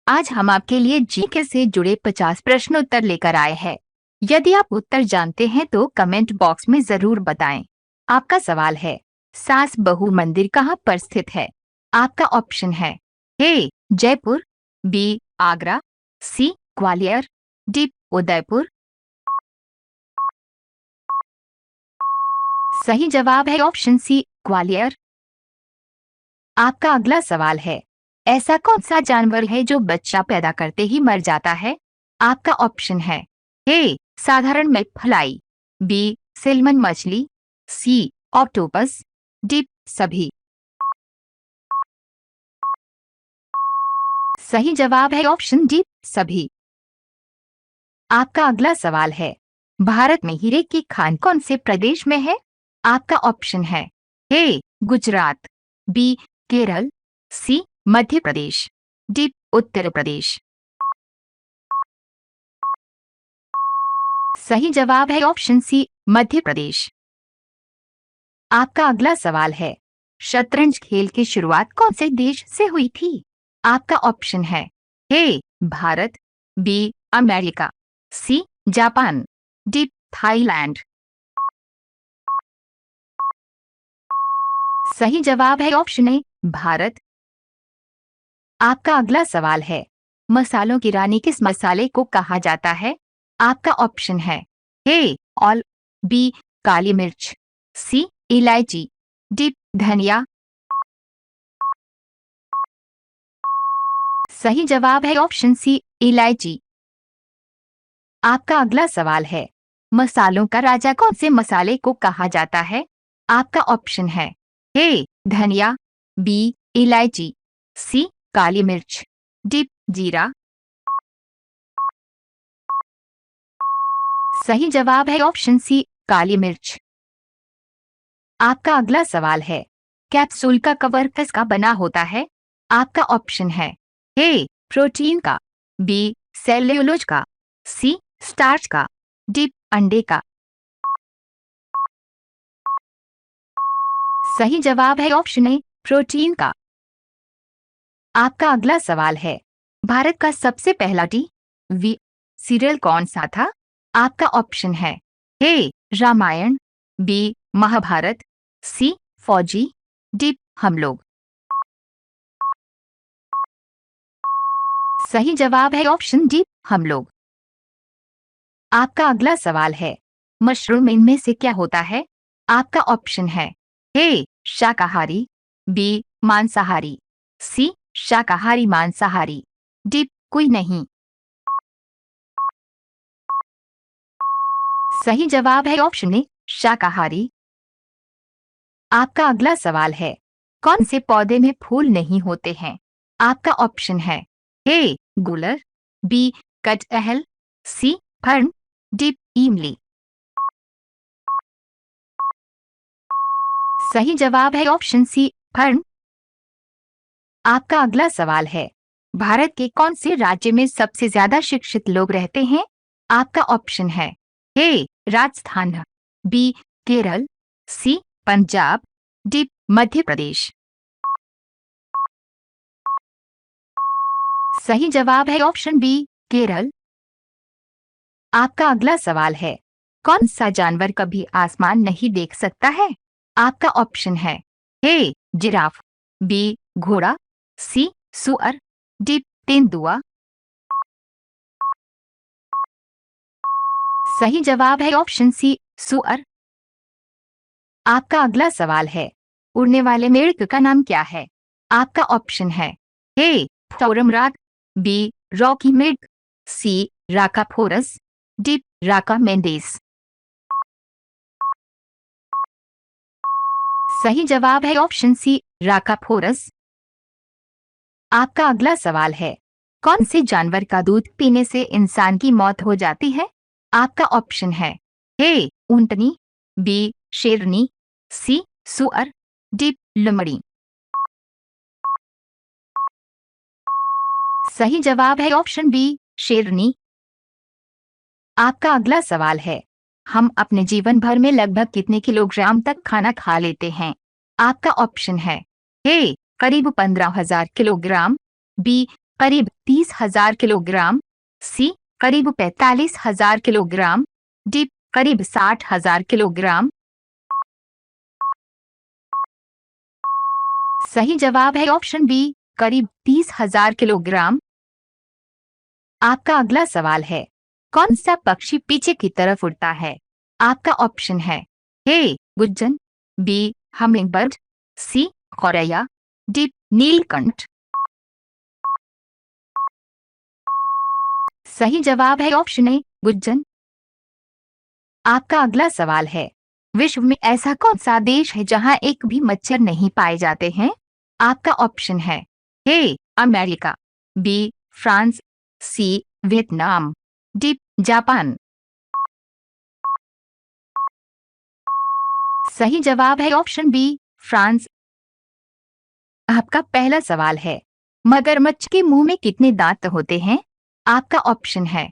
आज हम आपके लिए जीके से जुड़े 50 प्रश्न उत्तर लेकर आए हैं। यदि आप उत्तर जानते हैं तो कमेंट बॉक्स में जरूर बताएं। आपका सवाल है, सास बहू मंदिर कहाँ पर स्थित है? आपका ऑप्शन है ए जयपुर, बी आगरा, सी ग्वालियर, डी उदयपुर। सही जवाब है ऑप्शन सी ग्वालियर। आपका अगला सवाल है, ऐसा कौन सा जानवर है जो बच्चा पैदा करते ही मर जाता है? आपका ऑप्शन है ए साधारण मैकफ्लाई, बी सिल्मन मछली, सी ऑक्टोपस, डी सभी। सही जवाब है ऑप्शन डी सभी। आपका अगला सवाल है, भारत में हीरे की खान कौन से प्रदेश में है? आपका ऑप्शन है ए गुजरात, बी केरल, सी मध्य प्रदेश, डी उत्तर प्रदेश। सही जवाब है ऑप्शन सी मध्य प्रदेश। आपका अगला सवाल है, शतरंज खेल की शुरुआत कौन से देश से हुई थी? आपका ऑप्शन है A Bharat, B America, C Japan, D Thailand. सही जवाब है ऑप्शन ए भारत। आपका अगला सवाल है, मसालों की रानी किस मसाले को कहा जाता है? आपका ऑप्शन है ए ऑल, बी काली मिर्च, सी इलायची, डी धनिया। सही जवाब है ऑप्शन सी इलायची। आपका अगला सवाल है, मसालों का राजा कौन से मसाले को कहा जाता है? आपका ऑप्शन है ए धनिया, बी इलायची, सी काली मिर्च, डी जीरा। सही जवाब है ऑप्शन सी काली मिर्च। आपका अगला सवाल है, कैप्सूल का कवर किसका बना होता है? आपका ऑप्शन है ए प्रोटीन का, बी सेल्यूलोज का, सी स्टार्च का, डी अंडे का। सही जवाब है ऑप्शन ए प्रोटीन का। आपका अगला सवाल है, भारत का सबसे पहला टीवी सीरियल कौन सा था? आपका ऑप्शन है ए रामायण, बी महाभारत, सी फौजी, डी हम लोग। सही जवाब है ऑप्शन डी हम लोग। आपका अगला सवाल है, मशरूम इनमें से क्या होता है? आपका ऑप्शन है ए शाकाहारी, बी मांसाहारी, सी शाकाहारी मांसाहारी, डी कोई नहीं। सही जवाब है ऑप्शन ए शाकाहारी। आपका अगला सवाल है, कौन से पौधे में फूल नहीं होते हैं? आपका ऑप्शन है ए गुलर, बी कटहल, सी फर्न, डी इमली। सही जवाब है ऑप्शन सी फर्न। आपका अगला सवाल है, भारत के कौन से राज्य में सबसे ज्यादा शिक्षित लोग रहते हैं? आपका ऑप्शन है ए राजस्थान, बी केरल, सी पंजाब, डी मध्य प्रदेश। सही जवाब है ऑप्शन बी केरल। आपका अगला सवाल है, कौन सा जानवर कभी आसमान नहीं देख सकता है? आपका ऑप्शन है ए जिराफ, बी घोड़ा, सी सुअर, डी तेंदुआ। सही जवाब है ऑप्शन सी सुअर। आपका अगला सवाल है, उड़ने वाले मेढक का नाम क्या है? आपका ऑप्शन है ए टोरमराग, बी रॉकी मेढक, सी राकाफोरस, डी राका मेंडेस। सही जवाब है ऑप्शन सी राकाफोरस। आपका अगला सवाल है, कौन से जानवर का दूध पीने से इंसान की मौत हो जाती है? आपका ऑप्शन है ए ऊंटनी, बी शेरनी, सी सुअर, डी लोमड़ी। सही जवाब है ऑप्शन बी शेरनी। आपका अगला सवाल है, हम अपने जीवन भर में लगभग कितने किलोग्राम तक खाना खा लेते हैं? आपका ऑप्शन है ए करीब 15,000 किलोग्राम, बी करीब 30,000 किलोग्राम, सी करीब 45,000 किलोग्राम, डी करीब 60,000 किलोग्राम। सही जवाब है ऑप्शन बी, करीब 30,000 किलोग्राम। आपका अगला सवाल है, कौन सा पक्षी पीछे की तरफ उड़ता है? आपका ऑप्शन है ए गुज्जन, बी हमिंगबर्ड, सी गौरैया, डी नीलकंठ। सही जवाब है ऑप्शन ए गुज्जन। आपका अगला सवाल है, विश्व में ऐसा कौन सा देश है जहां एक भी मच्छर नहीं पाए जाते हैं? आपका ऑप्शन है A America, B France, C Vietnam, D Japan. सही जवाब है ऑप्शन बी फ्रांस। आपका पहला सवाल है, मगरमच्छ के मुंह में कितने दांत होते हैं? आपका ऑप्शन है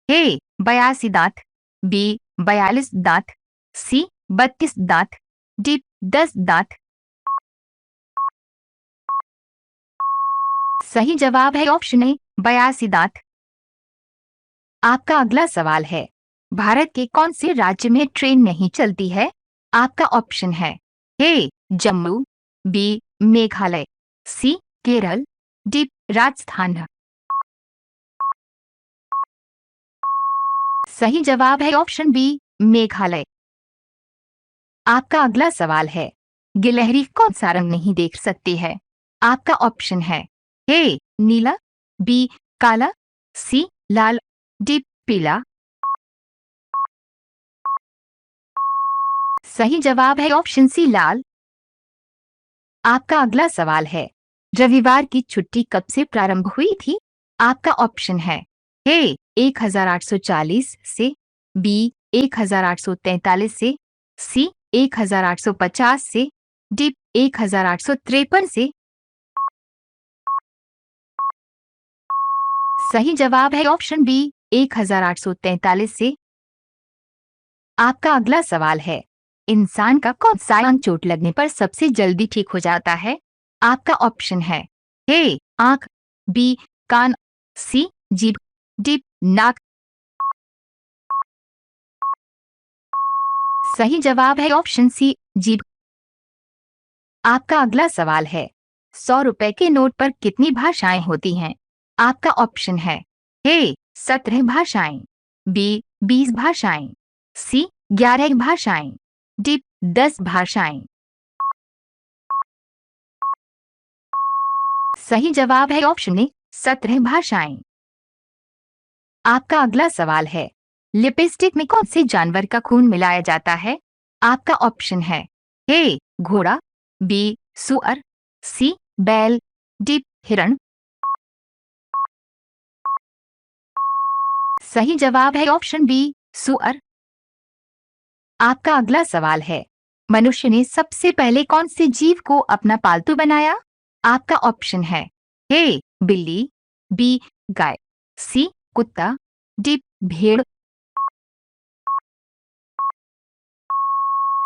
ए 82 दांत, बी 42 दांत, सी 32 दांत, डी 10 दांत। सही जवाब है ऑप्शन ए 82 दांत। आपका अगला सवाल है, भारत के कौन से राज्य में ट्रेन नहीं चलती है? आपका ऑप्शन है ए जम्मू, बी मेघालय, सी केरल, डी राजस्थान। सही जवाब है ऑप्शन बी मेघालय। आपका अगला सवाल है, गिलहरी कौन सा रंग नहीं देख सकती है? आपका ऑप्शन है ए नीला, बी काला, सी लाल, डी पीला। सही जवाब है ऑप्शन सी लाल। आपका अगला सवाल है, रविवार की छुट्टी कब से प्रारंभ हुई थी? आपका ऑप्शन है ए 1840 से, बी 1843 से, सी 1850 से, डी 1853 से। सही जवाब है ऑप्शन बी 1843 से। आपका अगला सवाल है, इंसान का कौन सा अंग चोट लगने पर सबसे जल्दी ठीक हो जाता है? आपका ऑप्शन है ए आंख, बी कान, सी जीभ, डी नाक। सही जवाब है ऑप्शन सी जीभ। आपका अगला सवाल है, 100 रुपए के नोट पर कितनी भाषाएं होती हैं? आपका ऑप्शन है ए 17 भाषाएं, बी 20 भाषाएं, सी 11 भाषाएं, डी 10 भाषाएं। सही जवाब है ऑप्शन ए 17 भाषाएं। आपका अगला सवाल है, लिपस्टिक में कौन से जानवर का खून मिलाया जाता है? आपका ऑप्शन है ए घोड़ा, बी सुअर, सी बैल, डी हिरण। सही जवाब है ऑप्शन बी सुअर। आपका अगला सवाल है, मनुष्य ने सबसे पहले कौन से जीव को अपना पालतू बनाया? आपका ऑप्शन है ए बिल्ली, बी गाय, सी कुत्ता, डी भेड़।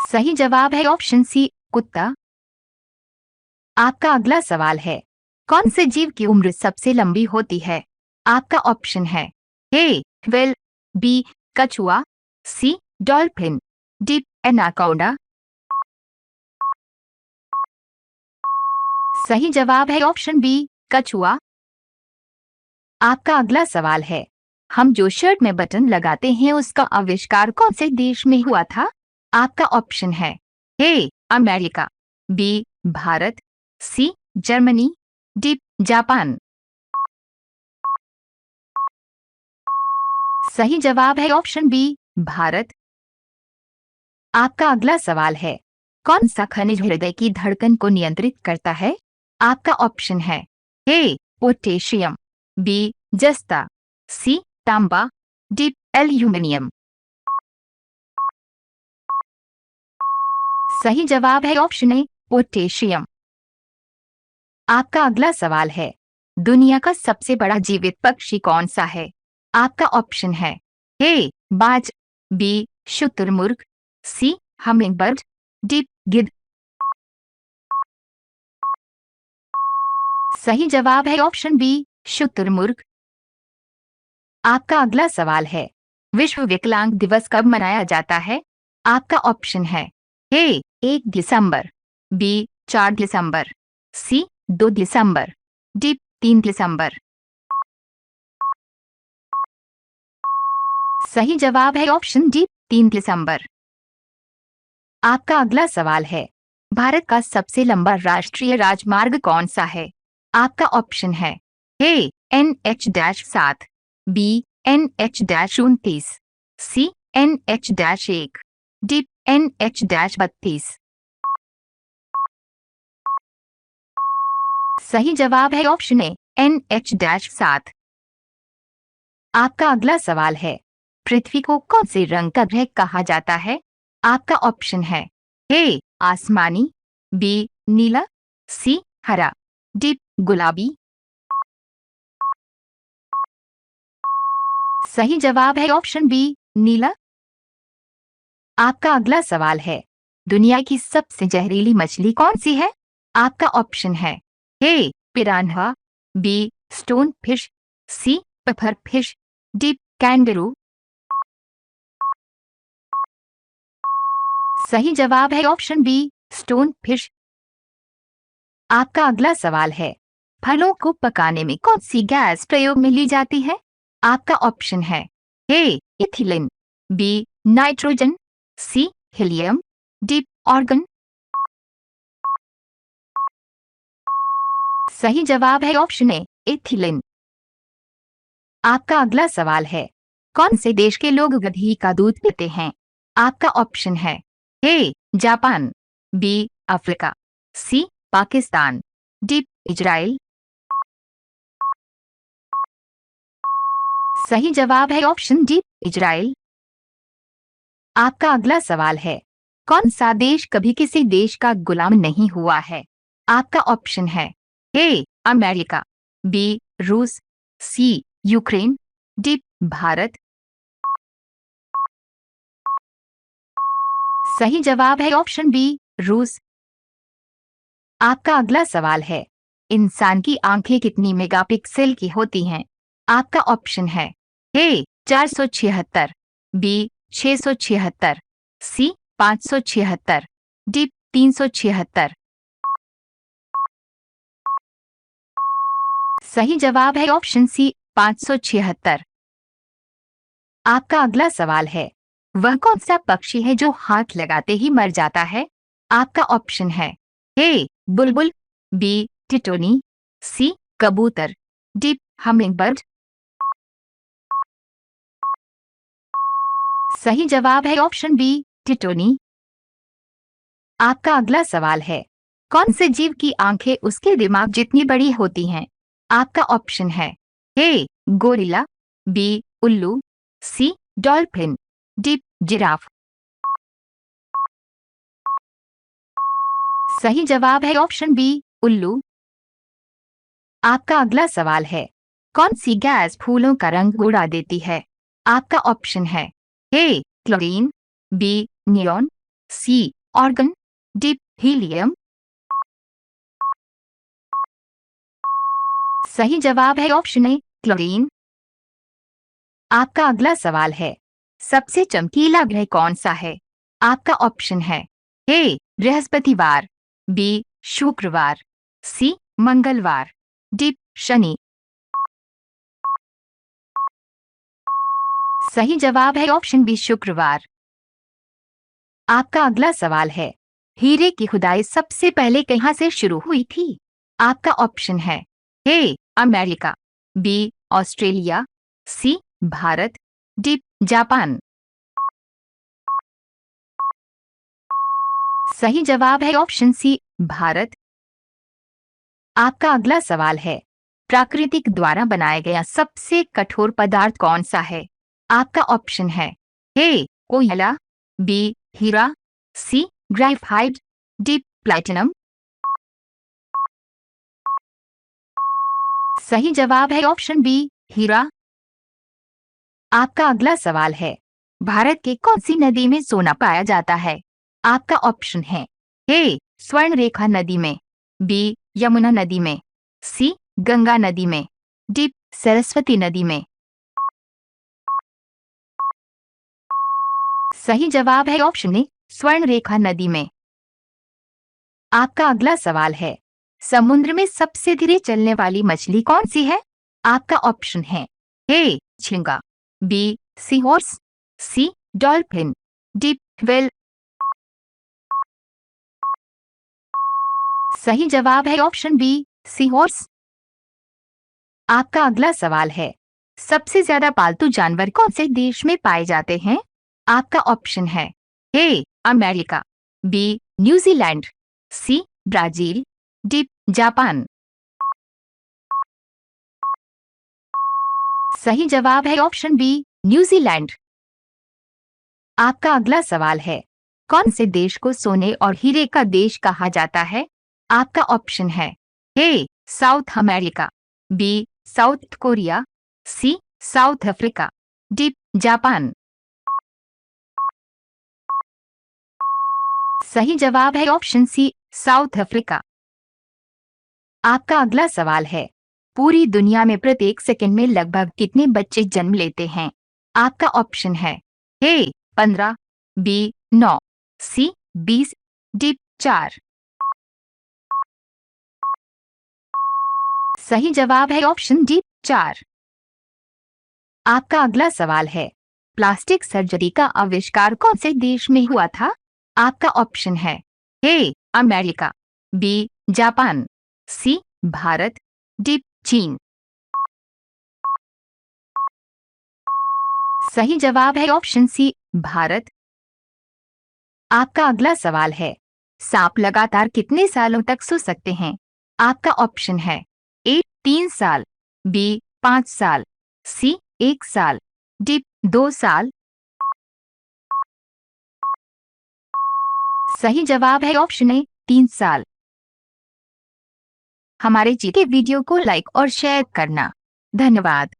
सही जवाब है ऑप्शन सी कुत्ता। आपका अगला सवाल है, कौन से जीव की उम्र सबसे लंबी होती है? आपका ऑप्शन है ए व्हेल, बी कछुआ, सी डॉल्फिन, डी एनाकोंडा। सही जवाब है ऑप्शन बी कछुआ। आपका अगला सवाल है, हम जो शर्ट में बटन लगाते हैं उसका आविष्कार कौन से देश में हुआ था? आपका ऑप्शन है A America, B Bharat, C Germany, D Japan. सही जवाब है ऑप्शन बी भारत। आपका अगला सवाल है, कौन सा खनिज हृदय की धड़कन को नियंत्रित करता है? आपका ऑप्शन है ए पोटेशियम, बी जस्ता, सी तांबा, डी एल्यूमिनियम। सही जवाब है ऑप्शन ए पोटेशियम। आपका अगला सवाल है, दुनिया का सबसे बड़ा जीवित पक्षी कौन सा है? आपका ऑप्शन है ए बाज, बी शुतुरमुर्ग, सी हमिंगबर्ड, डी गिद्ध। सही जवाब है ऑप्शन बी शुतुरमुर्ग। आपका अगला सवाल है, विश्व विकलांग दिवस कब मनाया जाता है? आपका ऑप्शन है ए 1 दिसंबर, बी 4 दिसंबर, सी 2 दिसंबर, डी 3 दिसंबर। सही जवाब है ऑप्शन डी 3 दिसंबर। आपका अगला सवाल है, भारत का सबसे लंबा राष्ट्रीय राजमार्ग कौन सा है? आपका ऑप्शन है ए NH-7, बी NH-29, सी NH-1, डी NH-32। सही जवाब है ऑप्शन ए NH-7। आपका अगला सवाल है, पृथ्वी को कौन से रंग का ग्रह कहा जाता है? आपका ऑप्शन है ए आसमानी, बी नीला, सी हरा, डी गुलाबी। सही जवाब है ऑप्शन बी नीला। आपका अगला सवाल है, दुनिया की सबसे जहरीली मछली कौन सी है? आपका ऑप्शन है ए पिरान्हा, बी स्टोन फिश, सी पफर फिश, डी कैंगरू। सही जवाब है ऑप्शन बी स्टोन फिश। आपका अगला सवाल है, फलों को पकाने में कौन सी गैस प्रयोग में ली जाती है? आपका ऑप्शन है ए इथिलीन, बी नाइट्रोजन, सी हीलियम, डी ऑर्गन। सही जवाब है ऑप्शन ए इथिलीन। आपका अगला सवाल है, कौन से देश के लोग गधी का दूध पीते हैं? आपका ऑप्शन है A Japan, B Africa, C Pakistan, D Israel. सही जवाब है ऑप्शन डी इजराइल। आपका अगला सवाल है, कौन सा देश कभी किसी देश का गुलाम नहीं हुआ है? आपका ऑप्शन है ए अमेरिका, बी रूस, सी यूक्रेन, डी भारत। सही जवाब है ऑप्शन बी रूस। आपका अगला सवाल है, इंसान की आंखें कितनी मेगापिक्सल की होती हैं? आपका ऑप्शन है ए 476, बी 676, सी 576, डी 376। सही जवाब है ऑप्शन सी 576। आपका अगला सवाल है, वह कौन सा पक्षी है जो हाथ लगाते ही मर जाता है? आपका ऑप्शन है ए बुलबुल, बी टिटोनी, सी कबूतर, डी हमिंगबर्ड। सही जवाब है ऑप्शन बी टिटोनी। आपका अगला सवाल है, कौन से जीव की आंखें उसके दिमाग जितनी बड़ी होती हैं? आपका ऑप्शन है ए गोरिल्ला, बी उल्लू, सी डॉल्फिन, डी जिराफ। सही जवाब है ऑप्शन बी उल्लू। आपका अगला सवाल है, कौन सी गैस फूलों का रंग उड़ा देती है? आपका ऑप्शन है ए क्लोरीन, बी नियॉन, सी ऑर्गन, डी हीलियम। सही जवाब है ऑप्शन ए क्लोरीन। आपका अगला सवाल है, सबसे चमकीला ग्रह कौन सा है? आपका ऑप्शन है ए बृहस्पतिवार, बी शुक्रवार, सी मंगलवार, डी शनि। सही जवाब है ऑप्शन बी शुक्रवार। आपका अगला सवाल है, हीरे की खुदाई सबसे पहले कहां से शुरू हुई थी? आपका ऑप्शन है A America, B Australia, C Bharat, D Japan. सही जवाब है ऑप्शन सी भारत। आपका अगला सवाल है, प्राकृतिक द्वारा बनाया गया सबसे कठोर पदार्थ कौन सा है? आपका ऑप्शन है ए कोयला, बी हीरा, सी ग्रेफाइट, डी प्लैटिनम। सही जवाब है ऑप्शन बी हीरा। आपका अगला सवाल है, भारत के कौन सी नदी में सोना पाया जाता है? आपका ऑप्शन है ए स्वर्णरेखा नदी में, बी यमुना नदी में, सी गंगा नदी में, डी सरस्वती नदी में। सही जवाब है ऑप्शन ए स्वर्णरेखा नदी में। आपका अगला सवाल है, समुद्र में सबसे धीरे चलने वाली मछली कौन सी है? आपका ऑप्शन है ए झींगा, बी सी हॉर्स, सी डॉल्फिन, डी व्हेल। सही जवाब है ऑप्शन बी सी हॉर्स। आपका अगला सवाल है, सबसे ज्यादा पालतू जानवर कौन से देश में पाए जाते हैं? आपका ऑप्शन है A America, B New Zealand, C Brazil, D Japan. सही जवाब है ऑप्शन बी न्यूजीलैंड। आपका अगला सवाल है, कौन से देश को सोने और हीरे का देश कहा जाता है? आपका ऑप्शन है A South America, B South Korea, C South Africa, D Japan. सही जवाब है ऑप्शन सी साउथ अफ्रीका। आपका अगला सवाल है, पूरी दुनिया में प्रत्येक सेकंड में लगभग कितने बच्चे जन्म लेते हैं? आपका ऑप्शन है ए 15, बी 9, सी 20, डी 4। सही जवाब है ऑप्शन डी 4। आपका अगला सवाल है, प्लास्टिक सर्जरी का आविष्कार कौन से देश में हुआ था? आपका ऑप्शन है A America, B Japan, C Bharat, D चीन। सही जवाब है ऑप्शन सी भारत। आपका अगला सवाल है, सांप लगातार कितने सालों तक सो सकते हैं? आपका ऑप्शन है ए 3 साल, बी 5 साल, सी 1 साल, डी 2 साल। सही जवाब है ऑप्शन ए 3 साल। हमारे जी के वीडियो को लाइक और शेयर करना। धन्यवाद।